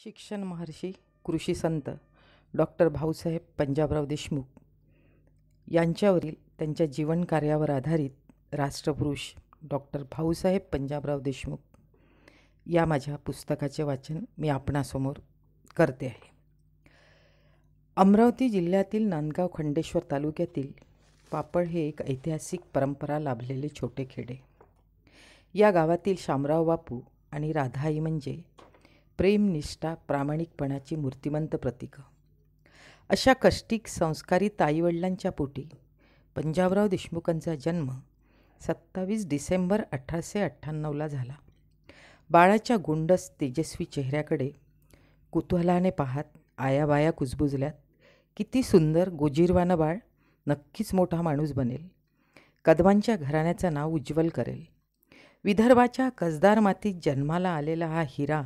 शिक्षण महर्षी कृषी संत डॉक्टर भाऊसाहेब पंजाबराव देशमुख यांच्यावरील त्यांच्या जीवनकार्यावर आधारित राष्ट्रपुरुष डॉक्टर भाऊसाहेब पंजाबराव देशमुख या माझ्या पुस्तकाचे वाचन मी आपणासमोर करते आहे. अमरावती जिल्ह्यातील नांदगाव खंडेश्वर तालुक्यातील पापड हे एक ऐतिहासिक परंपरा लाभलेले छोटे खेडे. या गावातील शामराव बापू आणि राधाई म्हणजे प्रेम, निष्ठा, प्रामाणिकपणाची मूर्तिमंत प्रतीकं. अशा कष्टिक संस्कारित आईवडिलांच्या पोटी पंजाबराव देशमुखांचा जन्म 27 डिसेंबर 1898ला झाला. बाळाच्या गोंडस तेजस्वी चेहऱ्याकडे कुतूहलाने पाहत आयाबाया कुजबुजल्यात. किती सुंदर, गोजीरवानं बाळ, नक्कीच मोठा माणूस बनेल, कदमांच्या घराण्याचं नाव उज्ज्वल करेल. विदर्भाच्या कसदार मातीत जन्माला आलेला हा हिरा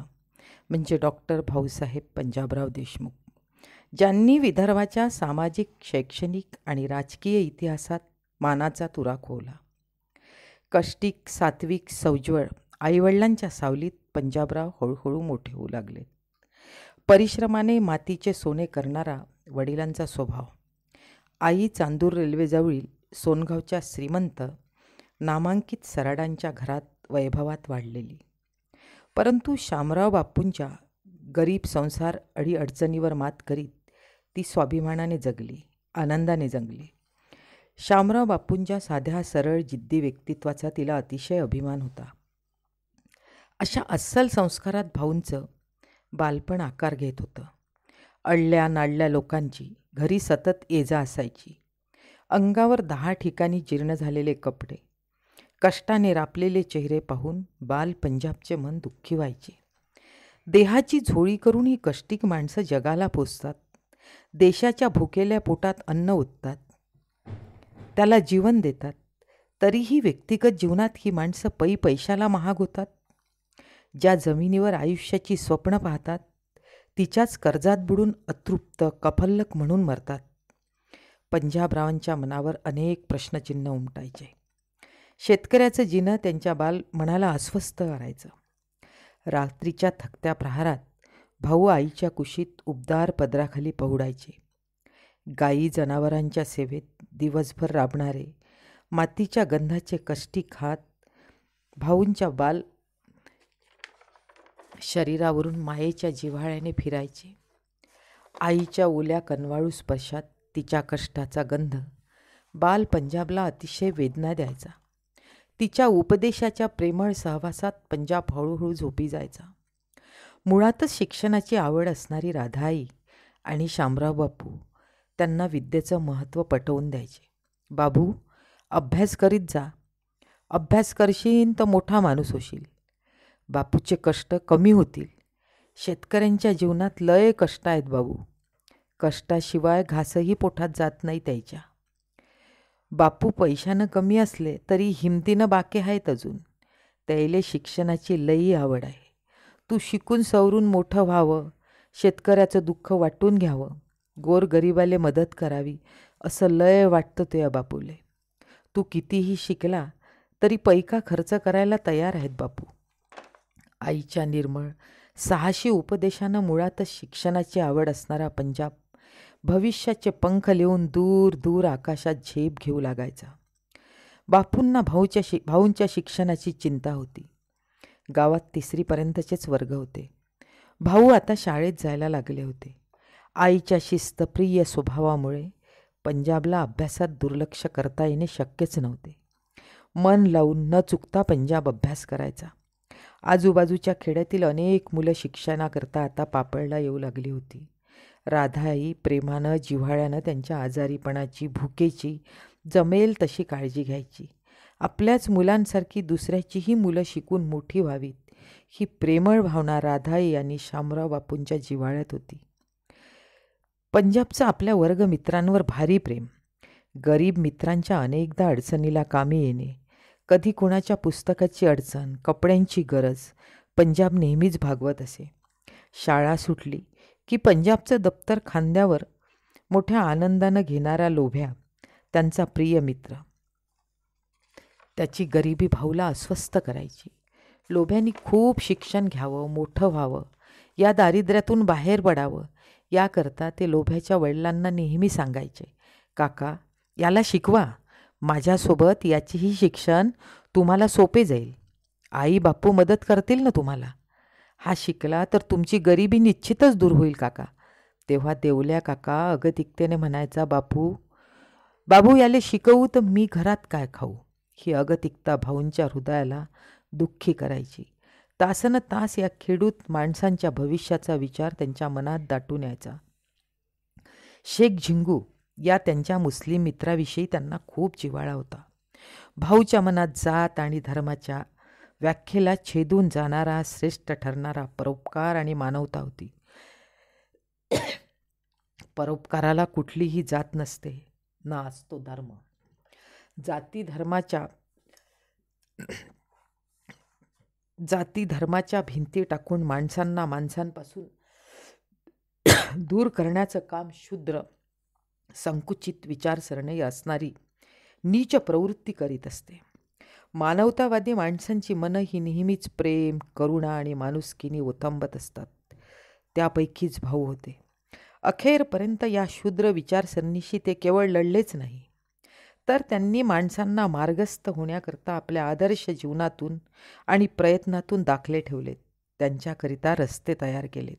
म्हणजे डॉक्टर भाऊसाहेब पंजाबराव देशमुख, ज्यांनी विदर्भाच्या सामाजिक, शैक्षणिक आणि राजकीय इतिहासात मानाचा तुरा खोवला. कष्टिक, सात्विक, सौज्वळ आईवडिलांच्या सावलीत पंजाबराव हळूहळू मोठे होऊ लागले. परिश्रमाने मातीचे सोने करणारा वडिलांचा स्वभाव, आई चांदूर रेल्वेजवळील सोनगावच्या श्रीमंत नामांकित सराडांच्या घरात वैभवात वाढलेली. परंतु शामराव बापूंच्या गरीब संसार अडीअडचणीवर मात करीत ती स्वाभिमानाने जगली, आनंदाने जगली. शामराव बापूंच्या साध्या, सरळ, जिद्दी व्यक्तित्वाचा तिला अतिशय अभिमान होता. अशा अस्सल संस्कारात भाऊंचं बालपण आकार घेत होतं. अडल्या नाडल्या लोकांची घरी सतत ये-जा असायची. अंगावर 10 ठिकाणी जीर्ण झालेले कपडे, कष्टाने रापलेले चेहरे पाहून बाल पंजाबचे मन दुःखी व्हायचे. देहाची झोळी करून ही कष्टिक माणसं जगाला पोचतात, देशाच्या भुकेल्या पोटात अन्न ओततात, त्याला जीवन देतात. तरीही व्यक्तिगत जीवनात ही माणसं पैशाला महाग होतात. ज्या जमिनीवर आयुष्याची स्वप्न पाहतात तिच्याच कर्जात बुडून अतृप्त, कफल्लक म्हणून मरतात. पंजाबरावांच्या मनावर अनेक प्रश्नचिन्ह उमटायचे. शेतकऱ्याचं जिणं त्यांच्या मनाला अस्वस्थ करायचं. रात्रीच्या थकत्या प्रहारात भाऊ आईच्या कुशीत उबदार पदराखाली पहुडायचे. गायी जनावरांच्या सेवेत दिवसभर राबणारे, मातीच्या गंधाचे कष्टिक हात भाऊंच्या शरीरावरून मायेच्या जिव्हाळ्याने फिरायचे. आईच्या ओल्या कनवाळू स्पर्शात तिच्या कष्टाचा गंध बाल पंजाबला अतिशय वेदना द्यायचा. तिच्या उपदेशाच्या प्रेमळ सहवासात पंजाब हळूहळू झोपी जायचा. मुळातच शिक्षणाची आवड असणारी राधाई आणि शामराव बापू त्यांना विद्येचं महत्त्व पटवून द्यायचे. बाबू, अभ्यास करीत जा, अभ्यास करशील तर मोठा माणूस होशील. बापूचे कष्ट कमी होतील. शेतकऱ्यांच्या जीवनात लय कष्ट आहेत बाबू, कष्टाशिवाय घासही पोटात जात नाही त्याच्या. बापू पैशानं कमी असले तरी हिमतीनं बाके आहेत अजून. त्याले शिक्षणाची लई आवड आहे. तू शिकून सवरून मोठं व्हावं, शेतकऱ्याचं दुःख वाटून घ्यावं, गोरगरिबाले मदत करावी असं लय वाटतं तुया बापूले. तू कितीही शिकला तरी पैका खर्च करायला तयार आहेत बापू. आईच्या निर्मळ, साहसी उपदेशानं मुळातच शिक्षणाची आवड असणारा पंजाब भविष्याचे पंख लिहून दूर दूर आकाशात झेप घेऊ लागायचा. बापूंना भाऊंच्या शिक्षणाची चिंता होती. गावात 3री पर्यंतचेच वर्ग होते. भाऊ आता शाळेत जायला लागले होते. आईच्या शिस्तप्रिय स्वभावामुळे पंजाबला अभ्यासात दुर्लक्ष करता येणे शक्यच नव्हते. मन लावून न चुकता पंजाब अभ्यास करायचा. आजूबाजूच्या खेड्यातील अनेक मुलं शिक्षणाकरता आता पापडला येऊ लागली होती. राधाई प्रेमानं, जिव्हाळ्यानं त्यांच्या आजारीपणाची, भुकेची जमेल तशी काळजी घ्यायची. आपल्याच मुलांसारखी दुसऱ्याचीही मुलं शिकून मोठी व्हावीत, ही प्रेमळ भावना राधाई आणि शामराव बापूंच्या जिव्हाळ्यात होती. पंजाबचं आपल्या वर्गमित्रांवर भारी प्रेम. गरीब मित्रांच्या अनेकदा अडचणीला कामी येणे, कधी कोणाच्या पुस्तकाची अडचण, कपड्यांची गरज पंजाब नेहमीच भागवत असे. शाळा सुटली की पंजाबचं दप्तर खांद्यावर मोठ्या आनंदानं घेणारा लोभ्या त्यांचा प्रिय मित्र. त्याची गरिबी भाऊला अस्वस्थ करायची. लोभ्यांनी खूप शिक्षण घ्यावं, मोठं व्हावं या दारिद्र्यातून बाहेर पडावं याकरता ते लोभ्याच्या वडिलांना नेहमी सांगायचे, काका याला शिकवा, माझ्यासोबत याचेही शिक्षण तुम्हाला सोपे जाईल. आई बापू मदत करतील ना तुम्हाला. हा शिकला तर तुमची गरिबी निश्चितच दूर होईल काका. तेव्हा देवल्या काका अगतिकतेने म्हणायचा, बापू बाबू याले शिकवू तर मी घरात काय खाऊ. ही अगतिकता भाऊंच्या हृदयाला दुःखी करायची. तासन तास या खेडूत माणसांच्या भविष्याचा विचार त्यांच्या मनात दाटून यायचा. शेख झिंगू या त्यांच्या मुस्लिम मित्राविषयी त्यांना खूप जिव्हाळा होता. भाऊच्या मनात जात आणि धर्माच्या व्याख्येला छेदून जाणारा श्रेष्ठ ठरणारा परोपकार आणि मानवता होती. परोपकाराला कुठलीही जात नसते ना असतो धर्म. जाती धर्माच्या भिंती टाकून माणसांना माणसांपासून दूर करण्याचं काम शूद्र संकुचित विचारसरणी असणारी नीच प्रवृत्ती करीत असते. मानवतावादी माणसांची मनं ही नेहमीच प्रेम, करुणा आणि माणुसकीने ओथंबत असतात. त्यापैकीच भाऊ होते. अखेरपर्यंत या शूद्र विचारसरणीशी ते केवळ लढलेच नाही, तर त्यांनी माणसांना मार्गस्थ होण्याकरता आपल्या आदर्श जीवनातून आणि प्रयत्नातून दाखले ठेवलेत. त्यांच्याकरिता रस्ते तयार केलेत.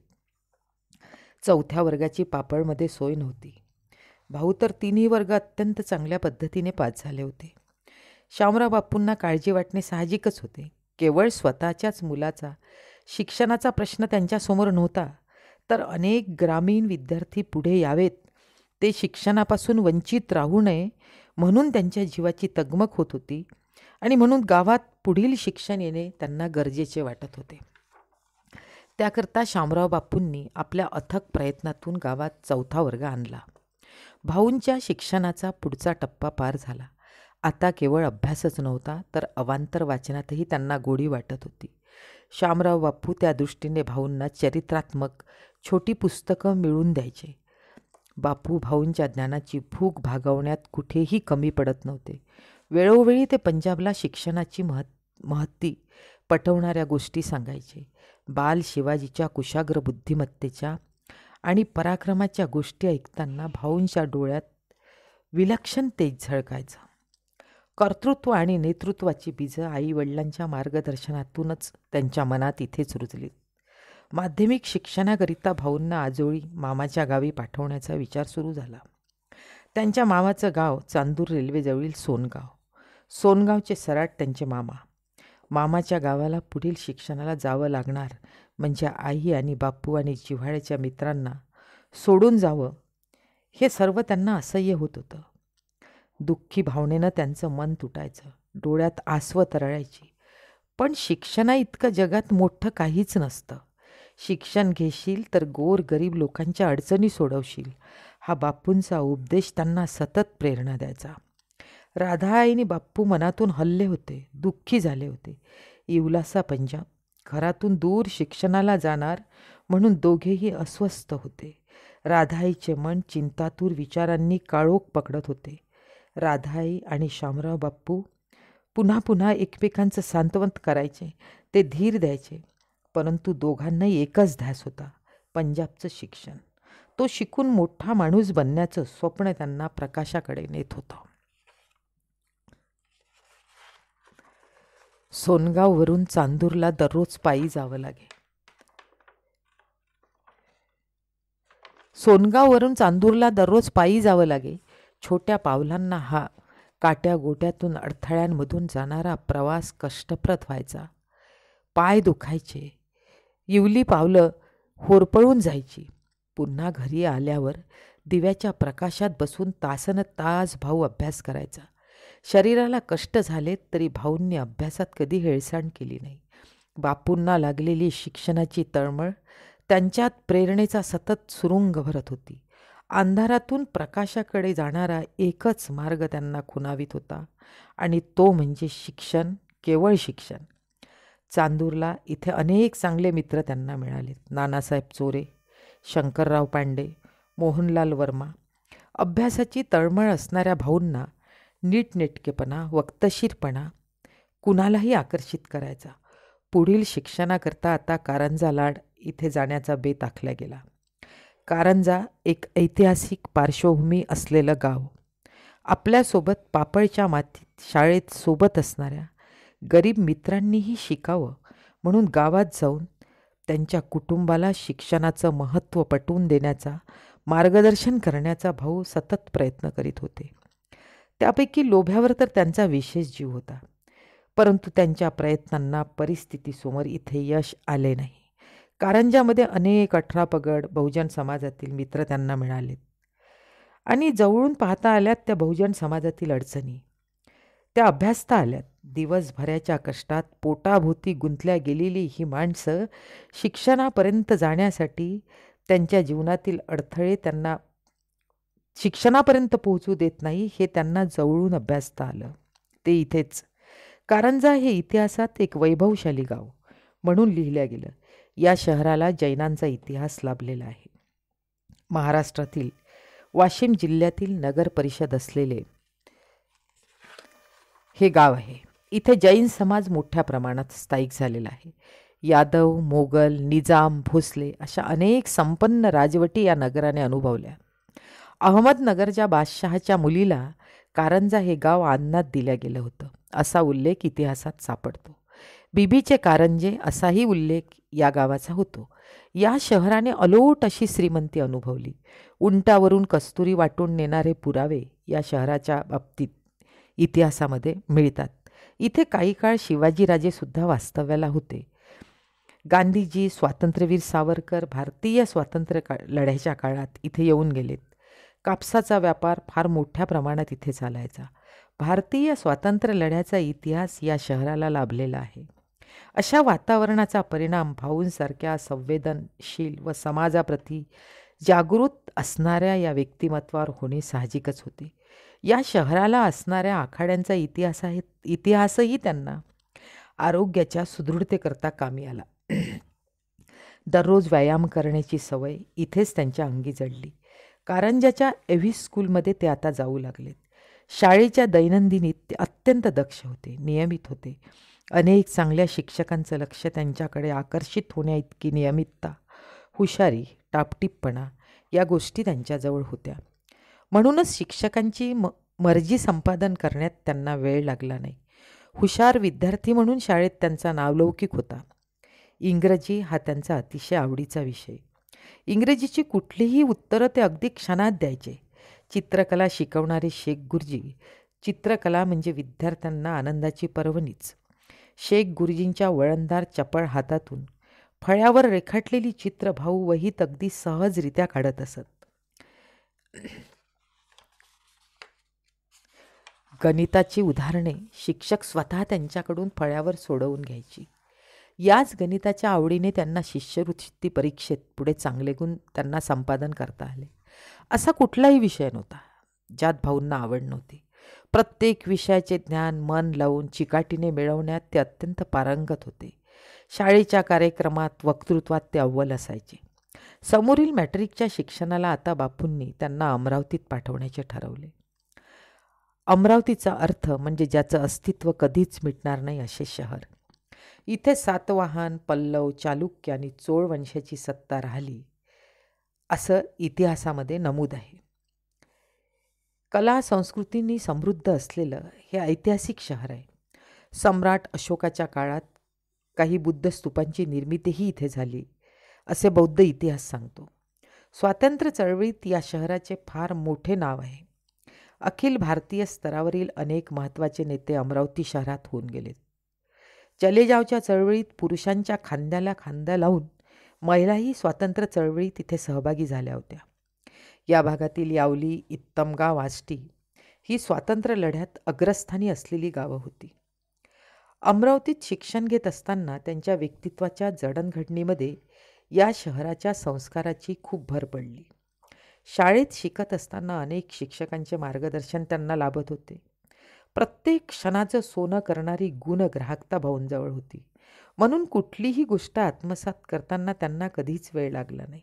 4थ्या वर्गाची पापडमध्ये सोय नव्हती. भाऊ तर 3ही वर्ग अत्यंत चांगल्या पद्धतीने पास झाले होते. शामराव बापूंना काळजी वाटणे साहजिकच होते. केवळ स्वतःच्याच मुलाचा शिक्षणाचा प्रश्न त्यांच्यासमोर नव्हता, तर अनेक ग्रामीण विद्यार्थी पुढे यावेत, ते शिक्षणापासून वंचित राहू नये म्हणून त्यांच्या जीवाची तगमग होत होती आणि म्हणून गावात पुढील शिक्षण येणे त्यांना गरजेचे वाटत होते. त्याकरता शामराव बापूंनी आपल्या अथक प्रयत्नातून गावात 4था वर्ग आणला. भाऊंच्या शिक्षणाचा पुढचा टप्पा पार झाला. आता केवळ अभ्यासच नव्हता, तर अवांतर वाचनातही त्यांना गोडी वाटत होती. शामराव बापू त्या दृष्टीने भाऊंना चरित्रात्मक छोटी पुस्तकं मिळवून द्यायचे. बापू भाऊंच्या ज्ञानाची भूक भागवण्यात कुठेही कमी पडत नव्हते. वेळोवेळी ते पंजाबला शिक्षणाची महत्ती पटवणाऱ्या गोष्टी सांगायचे. बाल शिवाजीच्या कुशाग्र बुद्धिमत्तेच्या आणि पराक्रमाच्या गोष्टी ऐकताना भाऊंच्या डोळ्यात विलक्षण तेज झळकायचं. कर्तृत्व आणि नेतृत्वाची बीजं आईवडिलांच्या मार्गदर्शनातूनच त्यांच्या मनात इथेच रुजलीत. माध्यमिक शिक्षणाकरिता भाऊंना आजोळी मामाच्या गावी पाठवण्याचा विचार सुरू झाला. त्यांच्या मामाचं गाव चांदूर रेल्वेजवळील सोनगाव. सोनगावचे सराट त्यांचे मामा. मामाच्या गावाला पुढील शिक्षणाला जावं लागणार म्हणजे आई आणि बापू आणि जिव्हाळ्याच्या मित्रांना सोडून जावं हे सर्व त्यांना असह्य होत होतं. दुःखी भावनेनं त्यांचं मन तुटायचं, डोळ्यात आसवं तरळायची. पण शिक्षणा इतकं जगात मोठं काहीच नसतं. शिक्षण घेशील तर गोर गरीब लोकांच्या अडचणी सोडवशील, हा बापूंचा उपदेश त्यांना सतत प्रेरणा द्यायचा. राधा आणि बाप्पू मनातून हल्ले होते, दुःखी झाले होते. इवलासा पंजाब, घरातून दूर शिक्षणाला जाणार म्हणून दोघेही अस्वस्थ होते. राधाईचे मन चिंतातूर विचारांनी काळोख पकडत होते. राधाई आणि शामराव बाप्पू पुन्हा पुन्हा एकमेकांचं सांत्वन करायचे, ते धीर द्यायचे. परंतु दोघांनाही एकच ध्यास होता, पंजाबचं शिक्षण. तो शिकून मोठा माणूस बनण्याचं स्वप्न त्यांना प्रकाशाकडे नेत होतं. सोनगाववरून चांदूरला दररोज पायी जावं लागे. सोनगाववरून चांदूरला दररोज पायी जावं लागे. छोट्या पावलांना हा काट्या गोट्यातून अडथळ्यांमधून जाणारा प्रवास कष्टप्रद व्हायचा. पाय दुखायचे, इवली पावलं होरपळून जायची. पुन्हा घरी आल्यावर दिव्याच्या प्रकाशात बसून तासन तास भाऊ अभ्यास करायचा. शरीराला कष्ट झाले तरी भाऊंनी अभ्यासात कधी हेळसांड केली नाही. बापूंना लागलेली शिक्षणाची तळमळ त्यांच्यात प्रेरणेचा सतत सुरुंग भरत होती. अंधारातून प्रकाशाकडे जाणारा एकच मार्ग त्यांना खुणावीत होता आणि तो म्हणजे शिक्षण, केवळ शिक्षण. चांदूरला इथे अनेक चांगले मित्र त्यांना मिळाले. नानासाहेब चोरे, शंकरराव पांडे, मोहनलाल वर्मा. अभ्यासाची तळमळ असणाऱ्या भाऊंना नीटनेटकेपणा, वक्तशीरपणा कुणालाही आकर्षित करायचा. पुढील शिक्षणाकरता आता कारंजा लाड इथे जाण्याचा बेत आखला गेला. कारंजा एक ऐतिहासिक पार्श्वभूमी असलेलं गाव. आपल्यासोबत पापळच्या मातीत शाळेत सोबत असणाऱ्या गरीब मित्रांनीही शिकावं म्हणून गावात जाऊन त्यांच्या कुटुंबाला शिक्षणाचं महत्त्व पटवून देण्याचा, मार्गदर्शन करण्याचा भाऊ सतत प्रयत्न करीत होते. त्यापैकी लोभ्यावर तर त्यांचा विशेष जीव होता. परंतु त्यांच्या प्रयत्नांना परिस्थितीसमोर इथे यश आले नाही. कारंजामध्ये अनेक 18 पगड बहुजन समाजातील मित्र त्यांना मिळालेत आणि जवळून पाहता आल्यात त्या बहुजन समाजातील अडचणी. त्या अभ्यासता आल्यात. दिवसभराच्या कष्टात पोटाभोवती गुंतल्या गेलेली ही माणसं शिक्षणापर्यंत जाण्यासाठी त्यांच्या जीवनातील अडथळे त्यांना शिक्षणापर्यंत पोहोचू देत नाही हे त्यांना जवळून अभ्यासता आलं. ते इथेच. कारंजा हे इतिहासात एक वैभवशाली गाव म्हणून लिहिलं गेलं. या शहराला जैनांचा इतिहास लाभलेला आहे. महाराष्ट्रातील वाशिम जिल्ह्यातील नगर परिषद असलेले हे गाव आहे. इथे जैन समाज मोठ्या प्रमाणात स्थायिक झालेला आहे. यादव, मोगल, निजाम, भोसले अशा अनेक संपन्न राजवटी या नगराने अनुभवल्या. अहमदनगरच्या बादशहाच्या मुलीला कारंजा हे गाव अन्नात दिलं गेलं होतं असा उल्लेख इतिहासात सापडतो. बीबीचे कारंजे असाही उल्लेख या गावाचा होतो. या शहराने अलोट अशी श्रीमंती अनुभवली. उंटावरून कस्तुरी वाटून नेणारे पुरावे या शहराच्या बाबतीत इतिहासामध्ये मिळतात. इथे काही काळ शिवाजीराजेसुद्धा वास्तव्याला होते. गांधीजी, स्वातंत्र्यवीर सावरकर भारतीय स्वातंत्र्य लढ्याच्या काळात इथे येऊन गेलेत. कापसाचा व्यापार फार मोठ्या प्रमाणात इथे चालायचा. भारतीय स्वातंत्र्य लढ्याचा इतिहास या शहराला लाभलेला आहे. अशा वातावरणाचा परिणाम भाऊंसारख्या संवेदनशील व समाजाप्रती जागृत असणाऱ्या या व्यक्तिमत्वावर होणे साहजिकच होते. या शहराला असणाऱ्या आखाड्यांचा इतिहासही त्यांना आरोग्याच्या सुदृढतेकरता कामी आला. दररोज व्यायाम करण्याची सवय इथेच त्यांच्या अंगी जडली. कारंजाच्या एव्ही स्कूलमध्ये ते आता जाऊ लागलेत. शाळेच्या दैनंदिनीत ते अत्यंत दक्ष होते, नियमित होते. अनेक चांगल्या शिक्षकांचं लक्ष त्यांच्याकडे आकर्षित होण्याइतकी नियमितता, हुशारी, टापटीपपणा या गोष्टी त्यांच्याजवळ होत्या. म्हणूनच शिक्षकांची मर्जी संपादन करण्यात त्यांना वेळ लागला नाही. हुशार विद्यार्थी म्हणून शाळेत त्यांचा नावलौकिक होता. इंग्रजी हा त्यांचा अतिशय आवडीचा विषय. इंग्रजीची कुठलीही उत्तरं ते अगदी क्षणात द्यायचे. चित्रकला शिकवणारे शेख गुरुजी. चित्रकला म्हणजे विद्यार्थ्यांना आनंदाची पर्वणीच. शेख गुरुजींच्या वळणदार चपळ हातातून फळ्यावर रेखाटलेली चित्र भाऊ वहीत अगदी सहजरित्या काढत असत. गणिताची उदाहरणे शिक्षक स्वतः त्यांच्याकडून फळ्यावर सोडवून घ्यायची. याच गणिताच्या आवडीने त्यांना शिष्यवृत्ती परीक्षेत पुढे चांगले गुण त्यांना संपादन करता आले. असा कुठलाही विषय नव्हता ज्यात भाऊंना आवड नव्हती. प्रत्येक विषयाचे ज्ञान मन लावून चिकाटीने मिळवण्यात ते अत्यंत पारंगत होते. शाळेच्या कार्यक्रमात, वक्तृत्वात ते अव्वल असायचे. समोरील मॅट्रिकच्या शिक्षणाला आता बापूंनी त्यांना अमरावतीत पाठवण्याचे ठरवले. अमरावतीचा अर्थ म्हणजे ज्याचं अस्तित्व कधीच मिटणार नाही असे शहर. इथे सातवाहन, पल्लव, चालुक्य आणि चोळ वंशाची सत्ता राहिली असं इतिहासामध्ये नमूद आहे. कला संस्कृतींनी समृद्ध असलेलं हे ऐतिहासिक शहर आहे. सम्राट अशोकाच्या काळात काही बुद्ध स्तूपांची निर्मितीही इथे झाली असे बौद्ध इतिहास सांगतो. स्वातंत्र्य चळवळीत या शहराचे फार मोठे नाव आहे. अखिल भारतीय स्तरावरील अनेक महत्त्वाचे नेते अमरावती शहरात होऊन गेलेत. चलेजावच्या चळवळीत पुरुषांच्या खांद्याला खांदा लावून महिलाही स्वातंत्र्य चळवळीत तिथे सहभागी झाल्या होत्या. या भागातील यावली, इत्तमगाव, आष्टी ही स्वातंत्र्य लढ्यात अग्रस्थानी असलेली गावं होती. अमरावतीत शिक्षण घेत असताना त्यांच्या व्यक्तित्वाच्या जडणघडणीमध्ये या शहराच्या संस्काराची खूप भर पडली. शाळेत शिकत असताना अनेक शिक्षकांचे मार्गदर्शन त्यांना लाभत होते. प्रत्येक क्षणाचं सोनं करणारी गुणग्राहकता भाऊंजवळ होती. म्हणून कुठलीही गोष्ट आत्मसात करताना त्यांना कधीच वेळ लागला नाही.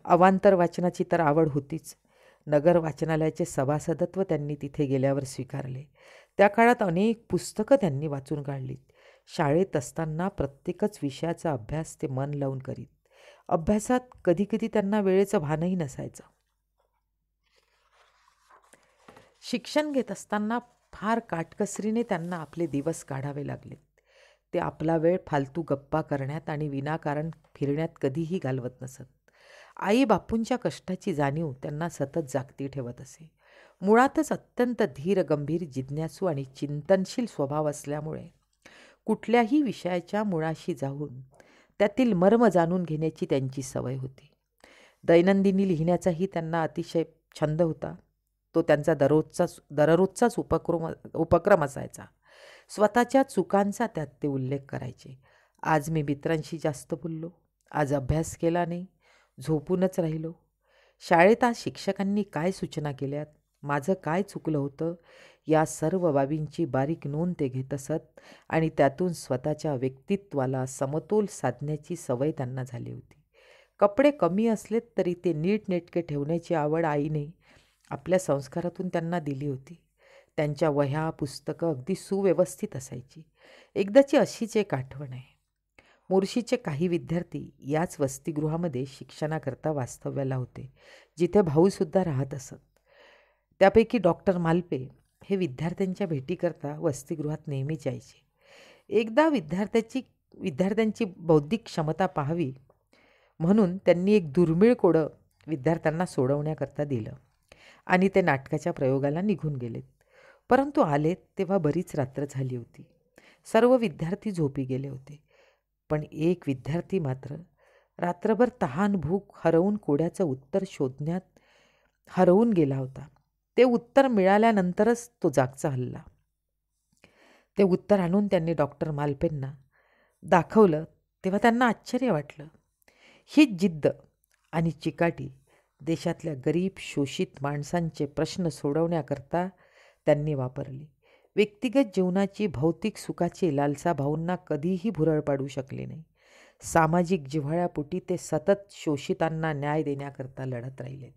अवांतर वाचनाची तर आवड होतीच. नगर वाचनालयाचे सभासदत्व त्यांनी तिथे गेल्यावर स्वीकारले. त्या काळात अनेक पुस्तकं त्यांनी वाचून काढलीत. शाळेत असताना प्रत्येकच विषयाचा अभ्यास ते मन लावून करीत. अभ्यासात कधीकधी त्यांना वेळेचं भानही नसायचं. शिक्षण घेत असताना फार काटकसरीने त्यांना आपले दिवस काढावे लागले. ते आपला वेळ फालतू गप्पा करण्यात आणि विनाकारण फिरण्यात कधीही घालवत नसत. आई बापूंच्या कष्टाची जाणीव त्यांना सतत जागती ठेवत असे. मुळातच अत्यंत धीर, गंभीर, जिज्ञासू आणि चिंतनशील स्वभाव असल्यामुळे कुठल्याही विषयाच्या मुळाशी जाऊन त्यातील मर्म जाणून घेण्याची त्यांची सवय होती. दैनंदिनी लिहिण्याचाही त्यांना अतिशय छंद होता. तो त्यांचा दररोजचाच उपक्रम असायचा. स्वतःच्या चुकांचा त्यात ते उल्लेख करायचे. आज मी मित्रांशी जास्त बोललो, आज अभ्यास केला नाही, झोपूनच राहिलो. शाळेत आज शिक्षकांनी काय सूचना केल्यात, माझं काय चुकलं होतं, या सर्व बाबींची बारीक नोंद ते घेत असत आणि त्यातून स्वतःच्या व्यक्तित्वाला समतोल साधण्याची सवय त्यांना झाली होती. कपडे कमी असलेत तरी ते नीटनेटके ठेवण्याची आवड आईने आपल्या संस्कारातून त्यांना दिली होती. त्यांच्या वह्या पुस्तकं अगदी सुव्यवस्थित असायची. एकदाची अशीच एक आठवण आहे. मोर्शीचे काही विद्यार्थी याच वसतिगृहामध्ये शिक्षणाकरता वास्तव्याला होते, जिथे भाऊसुद्धा राहत असत. त्यापैकी डॉक्टर मालपे हे विद्यार्थ्यांच्या भेटीकरता वसतिगृहात नेहमीच यायचे. एकदा विद्यार्थ्यांची बौद्धिक क्षमता पाहावी म्हणून त्यांनी एक दुर्मिळ कोडं विद्यार्थ्यांना सोडवण्याकरता दिलं आणि ते नाटकाच्या प्रयोगाला निघून गेलेत. परंतु आलेत तेव्हा बरीच रात्र झाली होती. सर्व विद्यार्थी झोपी गेले होते. पण एक विद्यार्थी मात्र रात्रभर तहान भूक हरवून कोड्याचं उत्तर शोधण्यात हरवून गेला होता. ते उत्तर मिळाल्यानंतरच तो जागचा हल्ला. ते उत्तर आणून त्यांनी डॉक्टर मालपेंना दाखवलं तेव्हा त्यांना आश्चर्य वाटलं. हीच जिद्द आणि चिकाटी देशातल्या गरीब शोषित माणसांचे प्रश्न सोडवण्याकरता त्यांनी वापरली. व्यक्तिगत जीवनाची भौतिक सुखाची लालसा भाऊंना कधीही भुरळ पाडू शकली नाही. सामाजिक जिव्हाळ्यापोटी ते सतत शोषितांना न्याय देण्याकरता लढत राहिले.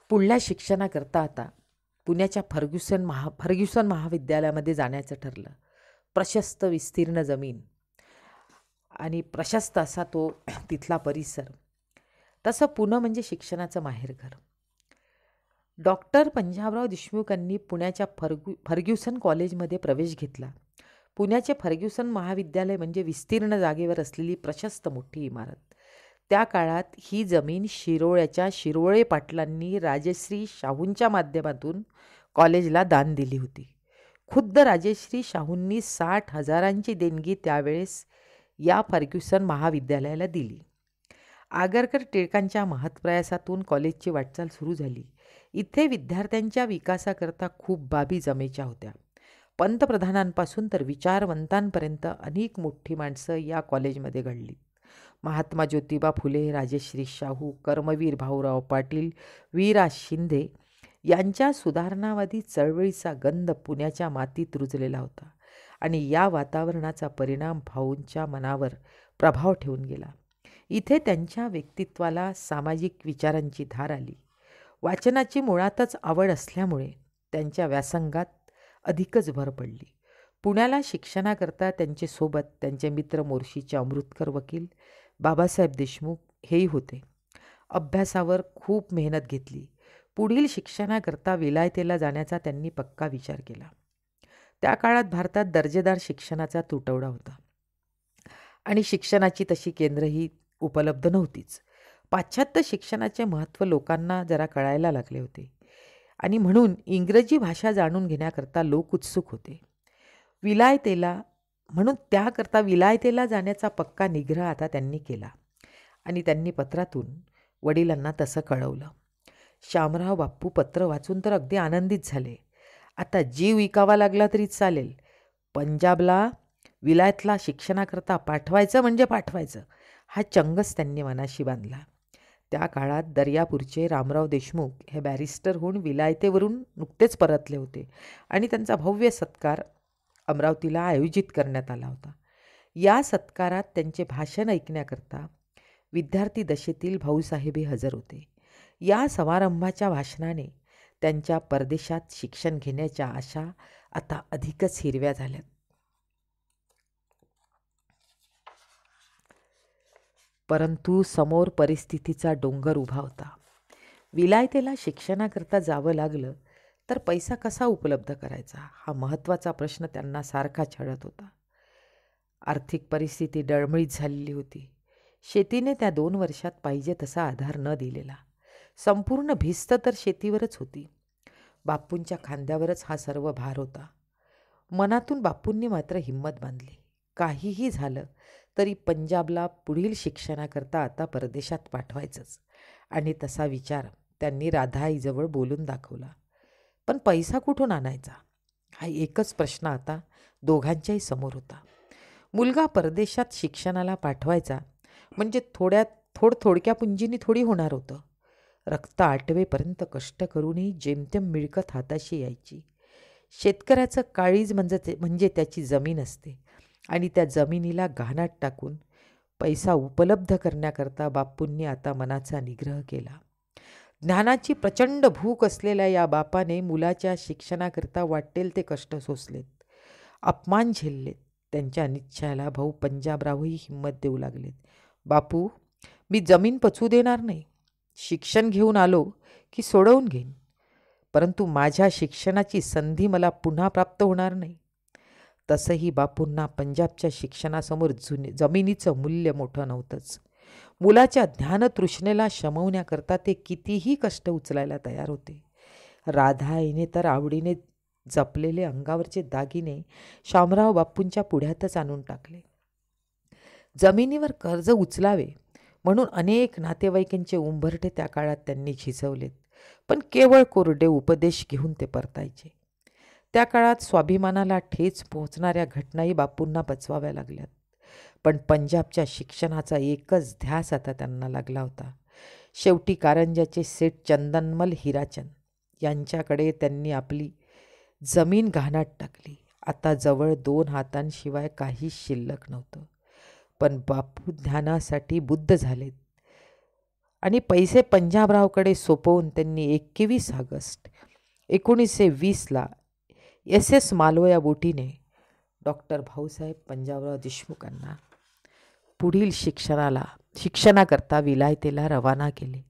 पुढल्या शिक्षणाकरता आता पुण्याच्या फर्ग्युसन महाविद्यालयामध्ये जाण्याचं ठरलं. प्रशस्त विस्तीर्ण जमीन आणि प्रशस्त असा तो तिथला परिसर. तसं पुणे म्हणजे शिक्षणाचं माहेरघर. डॉक्टर पंजाबराव देशमुख यांनी पुण्याच्या फर्ग्युसन कॉलेजमध्ये प्रवेश घेतला. पुण्याचे फर्ग्युसन महाविद्यालय म्हणजे विस्तीर्ण जागेवर असलेली प्रशस्त मोठी इमारत. त्या काळात ही जमीन शिरोळ्याच्या शिरोळे पाटलांनी राजश्री शाहूंच्या माध्यमातून कॉलेजला दान दिली होती. खुद्द राजश्री शाहूंनी 60,000 देणगी त्यावेळेस या फर्ग्युसन महाविद्यालयाला दिली. आगरकर टिळकांच्या महत्प्रयासातून कॉलेजची वाटचाल सुरू झाली. इथे विद्यार्थ्यांच्या विकासाकरता खूप बाबी जमेच्या होत्या. पंतप्रधानांपासून तर विचारवंतांपर्यंत अनेक मोठी माणसं या कॉलेजमध्ये घडली. महात्मा ज्योतिबा फुले, राजश्री शाहू, कर्मवीर भाऊराव पाटील, वि. रा. शिंदे यांच्या सुधारणावादी चळवळीचा गंध पुण्याच्या मातीत रुजलेला होता आणि या वातावरणाचा परिणाम भाऊंच्या मनावर प्रभाव ठेवून गेला. इथे त्यांच्या व्यक्तित्वाला सामाजिक विचारांची धार आली. वाचनाची मुळातच आवड असल्यामुळे त्यांच्या व्यासंगात अधिकच भर पडली. पुण्याला शिक्षणाकरता त्यांच्यासोबत त्यांचे मित्र मोर्शीचे अमृतकर वकील बाबासाहेब देशमुख हेही होते. अभ्यासावर खूप मेहनत घेतली. पुढील शिक्षणाकरता विलायतेला जाण्याचा त्यांनी पक्का विचार केला. त्या काळात भारतात दर्जेदार शिक्षणाचा तुटवडा होता आणि शिक्षणाची तशी केंद्रही उपलब्ध नव्हतीच. पाश्चात्य शिक्षणाचे महत्त्व लोकांना जरा कळायला लागले होते आणि म्हणून इंग्रजी भाषा जाणून घेण्याकरता लोक उत्सुक होते. त्याकरता विलायतेला जाण्याचा पक्का निग्रह आता त्यांनी केला आणि त्यांनी पत्रातून वडिलांना तसं कळवलं. शामराव बाप्पू पत्र वाचून तर अगदी आनंदित झाले. आता जीव विकावा लागला तरी चालेल, पंजाबला विलायतला शिक्षणाकरता पाठवायचं म्हणजे पाठवायचं, हा चंगच त्यांनी मनाशी बांधला. त्या काळात दर्यापूरचे रामराव देशमुख हे बॅरिस्टर होऊन विलायतेवरून नुकतेच परतले होते आणि त्यांचा भव्य सत्कार अमरावतीला आयोजित करण्यात आला होता. या सत्कारात त्यांचे भाषण ऐकण्याकरता विद्यार्थी दशेतील भाऊसाहेबही हजर होते. या समारंभाच्या भाषणाने त्यांच्या परदेशात शिक्षण घेण्याच्या आशा आता अधिकच हिरव्या झाल्यात. परंतु समोर परिस्थितीचा डोंगर उभा होता. विलायतेला शिक्षणाकरता जावं लागलं तर पैसा कसा उपलब्ध करायचा, हा महत्त्वाचा प्रश्न त्यांना सारखा छळत होता. आर्थिक परिस्थिती डळमळीत झालेली होती. शेतीने त्या 2 वर्षात पाहिजे तसा आधार न दिलेला. संपूर्ण भिस्त तर शेतीवरच होती. बापूंच्या खांद्यावरच हा सर्व भार होता. मनातून बापूंनी मात्र हिंमत बांधली. काहीही झालं तरी पंजाबला पुढील शिक्षणाकरता आता परदेशात पाठवायचंच, आणि तसा विचार त्यांनी राधाआईजवळ बोलून दाखवला. पण पैसा कुठून आणायचा, हा एकच प्रश्न आता दोघांच्याही समोर होता. मुलगा परदेशात शिक्षणाला पाठवायचा म्हणजे थोडक्या पुंजीनी थोडी होणार होतं. रक्त आटवेपर्यंत कष्ट करूनही जेमतेम मिळकत हाताशी यायची. शेतकऱ्याचं काळीज म्हणजे त्याची जमीन असते, आणि त्या जमिनीला घाणात टाकून पैसा उपलब्ध करण्याकरता बापूंनी आता मनाचा निग्रह केला. ज्ञानाची प्रचंड भूक असलेल्या या बापाने मुलाच्या शिक्षणाकरता वाटेल ते कष्ट सोसलेत, अपमान झेललेत. त्यांच्या निश्चयाला भाऊ पंजाबरावही हिंमत देऊ लागलेत. बापू, मी जमीन पचवू देणार नाही. शिक्षण घेऊन आलो की सोडवून घेईन, परंतु माझ्या शिक्षणाची संधी मला पुन्हा प्राप्त होणार नाही. तसंही बापूंना पंजाबच्या शिक्षणासमोर जमिनीचं मूल्य मोठं नव्हतंच. मुलाच्या ज्ञानतृष्णेला शमवण्याकरता ते कितीही कष्ट उचलायला तयार होते. राधाआईने तर आवडीने जपलेले अंगावरचे दागिने शामराव बापूंच्या पुढ्यातच आणून टाकले. जमिनीवर कर्ज उचलावे म्हणून अनेक नातेवाईकांचे उंबरठे त्या काळात त्यांनी झिजवलेत, पण केवळ कोरडे उपदेश घेऊन ते परतायचे. त्या काळात स्वाभिमानाला ठेच पोहोचणाऱ्या घटनाही बापूंना पचवाव्या लागल्यात. पण पंजाबच्या शिक्षणाचा एकच ध्यास आता त्यांना लागला होता. शेवटी कारंजाचे सेठ चंदनमल हिराचंद यांच्याकडे त्यांनी आपली जमीन घाणात टाकली. आता जवळ 2 हातांशिवाय काहीच शिल्लक नव्हतं. पण बापू ज्ञानासाठी बुद्ध झालेत, आणि पैसे पंजाबरावकडे सोपवून त्यांनी 21 ऑगस्ट 1920ला SS मालवण या बोटीने डॉक्टर भाऊसाहेब पंजाबराव देशमुखांना पुढील शिक्षणाकरता विलायतेला रवाना केले.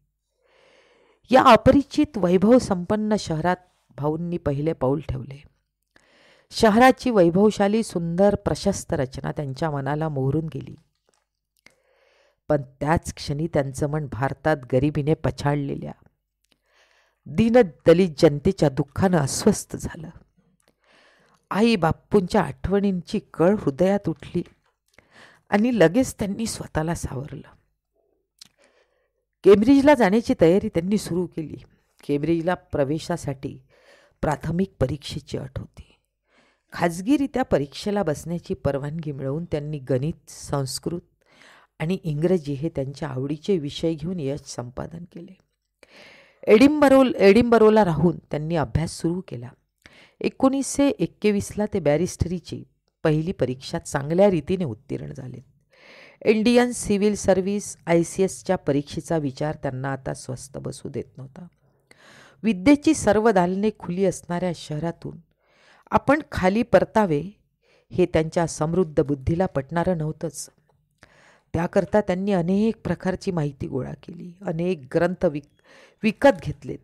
या अपरिचित वैभव संपन्न शहरात भाऊंनी पहिले पाऊल ठेवले. शहराची वैभवशाली सुंदर प्रशस्त रचना त्यांच्या मनाला मोहरून गेली. पण त्याच क्षणी त्यांचं मन भारतात गरिबीने पछाडलेल्या दीनदलित जनतेच्या दुःखानं अस्वस्थ झालं. आई बापूंच्या आठवणींची कळ हृदयात उठली आणि लगेच त्यांनी स्वतःला सावरलं. केम्ब्रिजला जाण्याची तयारी त्यांनी सुरू केली. केम्ब्रिजला प्रवेशासाठी प्राथमिक परीक्षेची अट होती. खाजगीरित्या परीक्षेला बसण्याची परवानगी मिळवून त्यांनी गणित, संस्कृत आणि इंग्रजी हे त्यांच्या आवडीचे विषय घेऊन यश संपादन केले. एडिंबरोला राहून त्यांनी अभ्यास सुरू केला. 1921ला ते बॅरिस्टरीची पहिली परीक्षा चांगल्या रीतीने उत्तीर्ण झालेत. इंडियन सिव्हिल सर्व्हिस ICSच्या परीक्षेचा विचार त्यांना आता स्वस्थ बसू देत नव्हता. विद्येची सर्व दालने खुली असणाऱ्या शहरातून आपण खाली परतावे हे त्यांच्या समृद्ध बुद्धीला पटणारं नव्हतंच. त्याकरता त्यांनी अनेक प्रकारची माहिती गोळा केली. अनेक ग्रंथ विकत घेतलेत.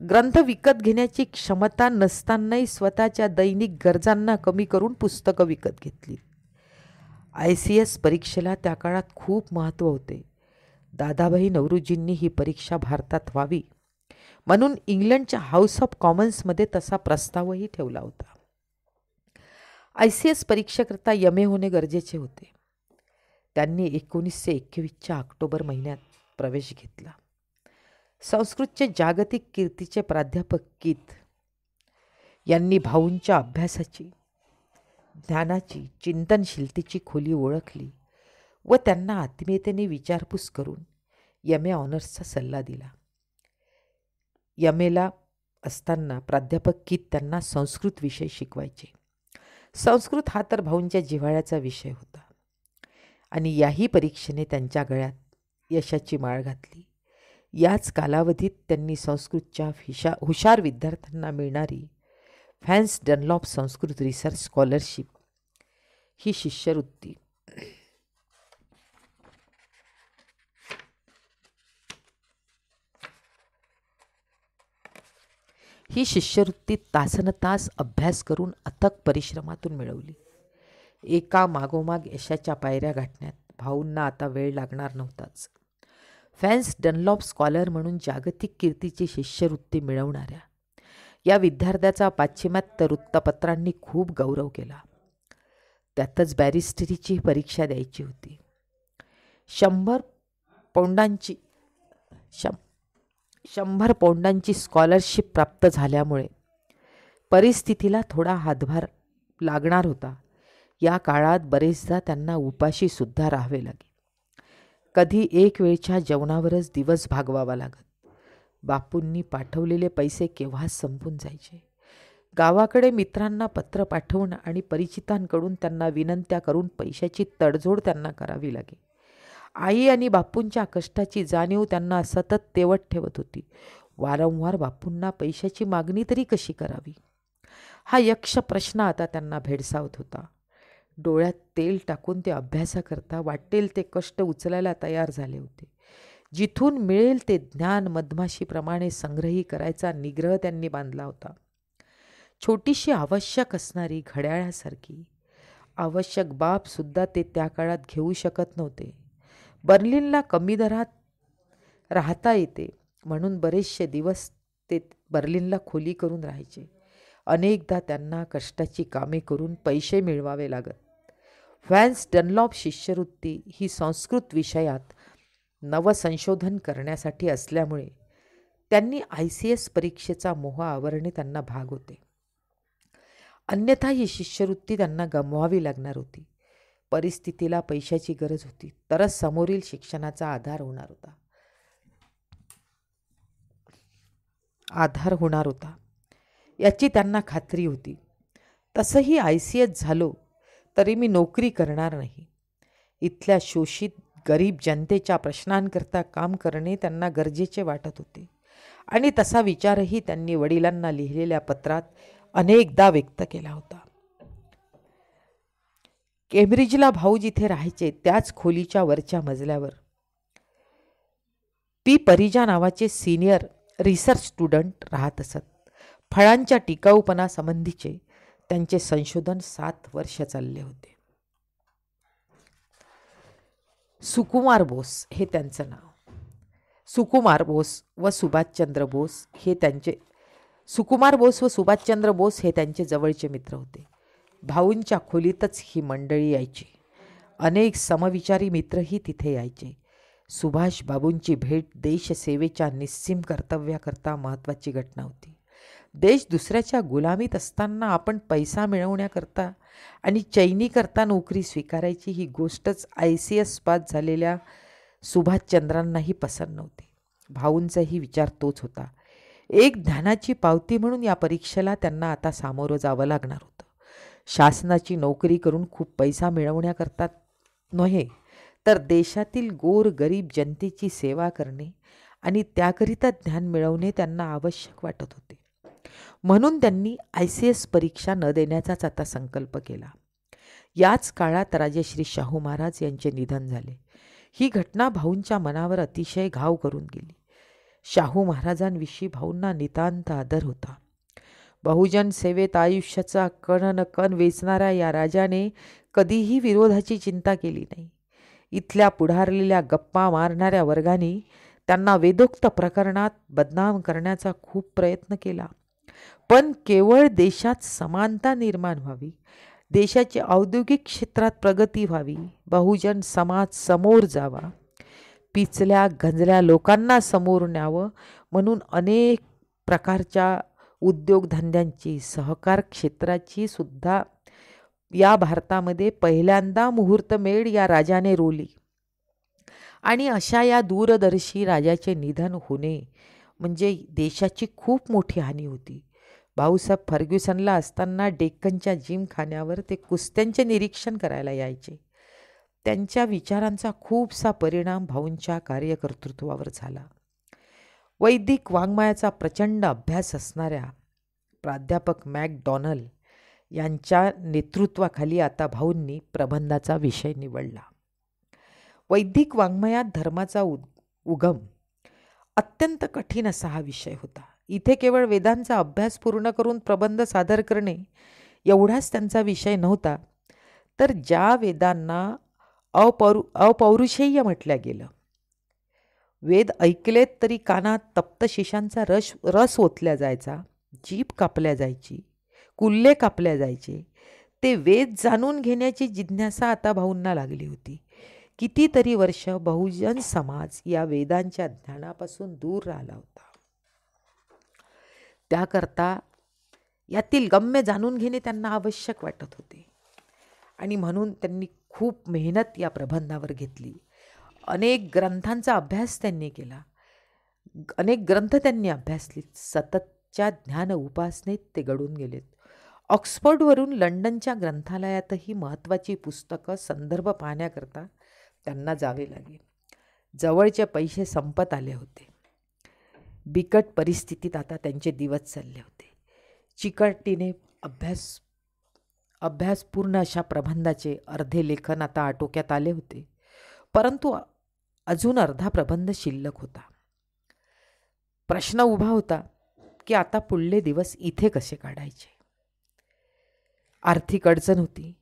ग्रंथ विकत घेण्याची क्षमता नसतानाही स्वतःच्या दैनिक गरजांना कमी करून पुस्तकं विकत घेतली. ICS परीक्षेला त्या काळात खूप महत्त्व होते. दादाभाई नौरोजींनी ही परीक्षा भारतात व्हावी म्हणून इंग्लंडच्या हाऊस ऑफ कॉमन्समध्ये तसा प्रस्तावही ठेवला होता. ICS परीक्षेकरता MA होणे गरजेचे होते. त्यांनी 1921च्या ऑक्टोबर महिन्यात प्रवेश घेतला. संस्कृतचे जागतिक कीर्तीचे प्राध्यापक कीथ यांनी भाऊंच्या अभ्यासाची, ज्ञानाची, चिंतनशीलतेची खोली ओळखली व त्यांना आत्मीयतेने विचारपूस करून MA ऑनर्सचा सल्ला दिला. MAला असताना प्राध्यापक कीथ त्यांना संस्कृत विषय शिकवायचे. संस्कृत हा तर भाऊंच्या जिव्हाळ्याचा विषय होता, आणि याही परीक्षेने त्यांच्या गळ्यात यशाची माळ घातली. याच कालावधीत त्यांनी संस्कृतच्या हुशार विद्यार्थ्यांना मिळणारी फॅन्स डनलॉप संस्कृत रिसर्च स्कॉलरशिप ही शिष्यवृत्ती तासनतास अभ्यास करून अथक परिश्रमातून मिळवली. एका मागोमाग यशाच्या पायऱ्या गाठण्यात भाऊंना आता वेळ लागणार नव्हताच. फॅन्स डनलॉप स्कॉलर म्हणून जागतिक कीर्तीची शिष्यवृत्ती मिळवणाऱ्या या विद्यार्थ्याचा पाश्चिमात्य वृत्तपत्रांनी खूप गौरव केला. त्यातच बॅरिस्टरीची परीक्षा द्यायची होती. 100 पौंडांची स्कॉलरशिप प्राप्त झाल्यामुळे परिस्थितीला थोडा हातभार लागणार होता. या काळात बरेचदा त्यांना उपाशी सुद्धा राहावे लागे. कधी एक वेळच्या जेवणावरच दिवस भागवावा लागत. बापूंनी पाठवलेले पैसे केव्हाच संपून जायचे. गावाकडे मित्रांना पत्र पाठवून आणि परिचितांकडून त्यांना विनंत्या करून पैशाची तडजोड त्यांना करावी लागे. आई आणि बापूंच्या कष्टाची जाणीव त्यांना सतत तेवत ठेवत होती. वारंवार बापूंना पैशाची मागणी तरी कशी करावी हा यक्ष प्रश्न आता त्यांना भेडसावत होता. डोळ्यात तेल टाकून ते अभ्यासाकरता वाटेल ते कष्ट उचलायला तयार झाले होते. जिथून मिळेल ते ज्ञान मधमाशीप्रमाणे संग्रही करायचा निग्रह त्यांनी बांधला होता. छोटीशी आवश्यक असणारी घड्याळासारखी आवश्यक बाबसुद्धा ते त्या काळात घेऊ शकत नव्हते. बर्लिनला कमी दरात राहता येते म्हणून बरेचसे दिवस ते बर्लिनला खोली करून राहायचे. अनेकदा त्यांना कष्टाची कामे करून पैसे मिळवावे लागत. फॅन्स डनलॉप शिष्यवृत्ती ही संस्कृत विषयात नवसंशोधन करण्यासाठी असल्यामुळे त्यांनी ICS परीक्षेचा मोह आवरणे त्यांना भाग होते. अन्यथा ही शिष्यवृत्ती त्यांना गमवावी लागणार होती. परिस्थितीला पैशाची गरज होती तरच समोरील शिक्षणाचा आधार होणार होता याची त्यांना खात्री होती. तसंही ICS झालो तरी मी नोकरी करणार नाही. इथल्या शोषित गरीब जनतेच्या प्रश्नांकरता काम करणे त्यांना गरजेचे वाटत होते आणि तसा विचारही त्यांनी वडिलांना लिहिलेल्या पत्रात अनेकदा व्यक्त केला होता. केम्ब्रिजला भाऊ जिथे राहायचे त्याच खोलीच्या वरच्या मजल्यावर पी परिजा नावाचे सिनियर रिसर्च स्टुडंट राहत असत. फळांच्या टिकाऊपणासंबंधीचे त्यांचे संशोधन 7 वर्ष चालले होते. सुकुमार बोस हे त्यांचं नाव. सुकुमार बोस व सुभाषचंद्र बोस हे त्यांचे जवळचे मित्र होते. भाऊंच्या खोलीतच ही मंडळी यायची. अनेक समविचारी मित्रही तिथे यायचे. सुभाष बाबूंची भेट देशसेवेच्या निस्सीम कर्तव्याकरता महत्त्वाची घटना होती. देश दुसऱ्याच्या गुलामीत असताना आपण पैसा मिळवण्याकरता आणि चैनीकरता नोकरी स्वीकारायची ही गोष्टच ICS पास झालेल्या सुभाषचंद्रांनाही पसंत नव्हती. भाऊंचाही विचार तोच होता. एक ज्ञानाची पावती म्हणून या परीक्षेला त्यांना आता सामोरं जावं लागणार होतं. शासनाची नोकरी करून खूप पैसा मिळवण्याकरता नव्हे तर देशातील गोर गरीब जनतेची सेवा करणे आणि त्याकरिता ज्ञान मिळवणे त्यांना आवश्यक वाटत होते. म्हणून त्यांनी ICS परीक्षा न देण्याचाच आता संकल्प केला. याच काळात राजश्री शाहू महाराज यांचे निधन झाले. ही घटना भाऊंच्या मनावर अतिशय घाव करून गेली. शाहू महाराजांविषयी भाऊंना नितांत आदर होता. बहुजन सेवेत आयुष्याचा कण न कण वेचणाऱ्या या राजाने कधीही विरोधाची चिंता केली नाही. इथल्या पुढारलेल्या गप्पा मारणाऱ्या वर्गाने त्यांना वेदोक्त प्रकरणात बदनाम करण्याचा खूप प्रयत्न केला. पण केवळ देशात समानता निर्माण व्हावी, देशाची औद्योगिक क्षेत्रात प्रगती व्हावी, बहुजन समाज समोर जावा, पिचल्या गंजल्या लोकांना समोर न्यावं म्हणून अनेक प्रकारच्या उद्योगधंद्यांची सहकार क्षेत्राची सुद्धा या भारतामध्ये पहिल्यांदा मुहूर्तमेढ या राजाने रोवली. आणि अशा या दूरदर्शी राजाचे निधन होणे म्हणजे देशाची खूप मोठी हानी होती. भाऊसाहेब फर्ग्युसनला असताना डेक्कनच्या जिमखान्यावर ते कुस्त्यांचे निरीक्षण करायला यायचे. त्यांच्या विचारांचा खूपसा परिणाम भाऊंच्या कार्यकर्तृत्वावर झाला. वैदिक वाङ्मयाचा प्रचंड अभ्यास असणाऱ्या प्राध्यापक मॅकडॉनल यांच्या नेतृत्वाखाली आता भाऊंनी प्रबंधाचा विषय निवडला. वैदिक वाङ्मयात धर्माचा उगम अत्यंत कठीण असा हा विषय होता. इथे केवळ वेदांचा अभ्यास पूर्ण करून प्रबंध सादर करणे एवढाच त्यांचा विषय नव्हता, तर ज्या वेदांना अपौरुषेय म्हटल्या गेलं, वेद ऐकलेत तरी कानात तप्त शिशांचा रस ओतल्या जायचा, जीभ कापल्या जायची, कुल्ले कापल्या जायचे, ते वेद जाणून घेण्याची जिज्ञासा आता भाऊंना लागली होती. कितीतरी वर्ष बहुजन समाज या वेदांच्या ज्ञानापासून दूर राहिला होता. त्याकरता यातील गम्य जाणून घेणे त्यांना आवश्यक वाटत होते आणि म्हणून त्यांनी खूप मेहनत या प्रबंधावर घेतली. अनेक ग्रंथांचा अभ्यास त्यांनी केला, अनेक ग्रंथ त्यांनी अभ्यासले. सततच्या ज्ञान उपासनेत ते गढून गेलेत. ऑक्सफर्डवरून लंडनच्या ग्रंथालयातही महत्त्वाची पुस्तकं संदर्भ पाहण्याकरता त्यांना जावे लागे. जवळचे पैसे संपत आले होते. बिकट परिस्थितीत आता त्यांचे दिवस चालले होते. चिकटीने अभ्यासपूर्ण अशा प्रबंधाचे अर्धे लेखन आता आटोक्यात आले होते, परंतु अजून अर्धा प्रबंध शिल्लक होता. प्रश्न उभा होता की आता पुढले दिवस इथे कसे काढायचे. आर्थिक अडचण होती,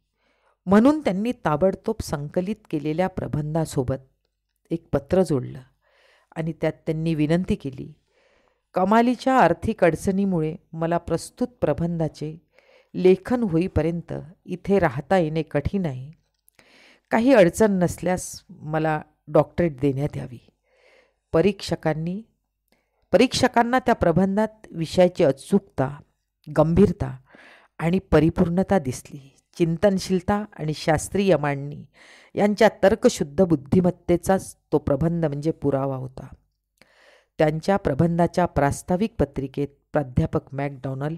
म्हणून त्यांनी ताबडतोब संकलित केलेल्या प्रबंधासोबत एक पत्र जोडलं आणि त्यात त्यांनी विनंती केली, कमालीच्या आर्थिक अडचणीमुळे मला प्रस्तुत प्रबंधाचे लेखन होईपर्यंत इथे राहता येणे कठीण आहे. काही अडचण नसल्यास मला डॉक्टरेट देण्यात यावी. परीक्षकांना त्या प्रबंधात विषयाची अचूकता, गंभीरता आणि परिपूर्णता दिसली. चिंतनशीलता आणि शास्त्रीय मांडणी यांच्या तर्कशुद्ध बुद्धिमत्तेचाच तो प्रबंध म्हणजे पुरावा होता. त्यांच्या प्रबंधाच्या प्रास्ताविक पत्रिकेत प्राध्यापक मॅकडॉनल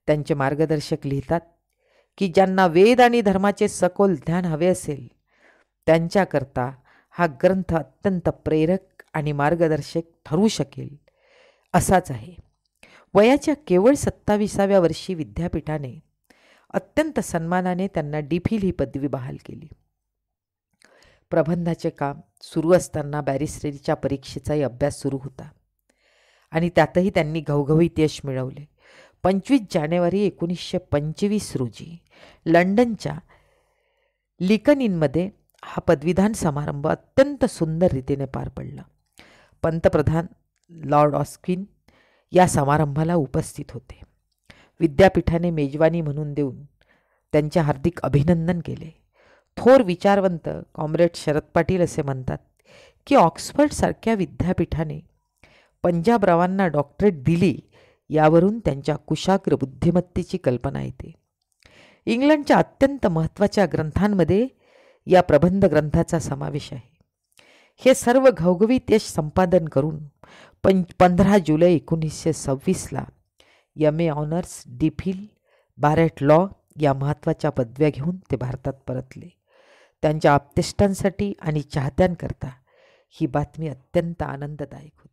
त्यांचे मार्गदर्शक लिहितात की ज्यांना वेद आणि धर्माचे सखोल ज्ञान हवे असेल त्यांच्याकरता हा ग्रंथ अत्यंत प्रेरक आणि मार्गदर्शक ठरू शकेल असाच आहे. वयाच्या केवळ 27व्या वर्षी विद्यापीठाने अत्यंत सन्मानाने त्यांना डी.फिल ही पदवी बहाल केली. प्रबंधाचे काम सुरू असताना बॅरिस्टरीच्या परीक्षेचाही अभ्यास सुरू होता आणि त्यातही त्यांनी घवघवीत यश मिळवले. 25 जानेवारी 1925 रोजी लंडनच्या लिकन-इनमध्ये हा पदवीदान समारंभ अत्यंत सुंदर रीतीने पार पडला. पंतप्रधान लॉर्ड ऑस्किन या समारंभाला उपस्थित होते. विद्यापीठाने मेजवानी म्हणून देऊन त्यांचे हार्दिक अभिनंदन केले. थोर विचारवंत कॉम्रेड शरद पाटील असे म्हणतात की ऑक्सफर्डसारख्या विद्यापीठाने पंजाबरावांना डॉक्टरेट दिली यावरून त्यांच्या कुशाग्र बुद्धिमत्तेची कल्पना येते. इंग्लंडच्या अत्यंत महत्त्वाच्या ग्रंथांमध्ये या प्रबंध ग्रंथाचा समावेश आहे. हे सर्व घवघवीत यश संपादन करून 15 जुलै 1926ला M.A. ऑनर्स, डी.फिल, बारेट लॉ या महत्त्वाच्या पदव्या घेऊन ते भारतात परतले. त्यांच्या आप्तेष्टांसाठी आणि चाहत्यांकरता ही बातमी अत्यंत आनंददायक होती.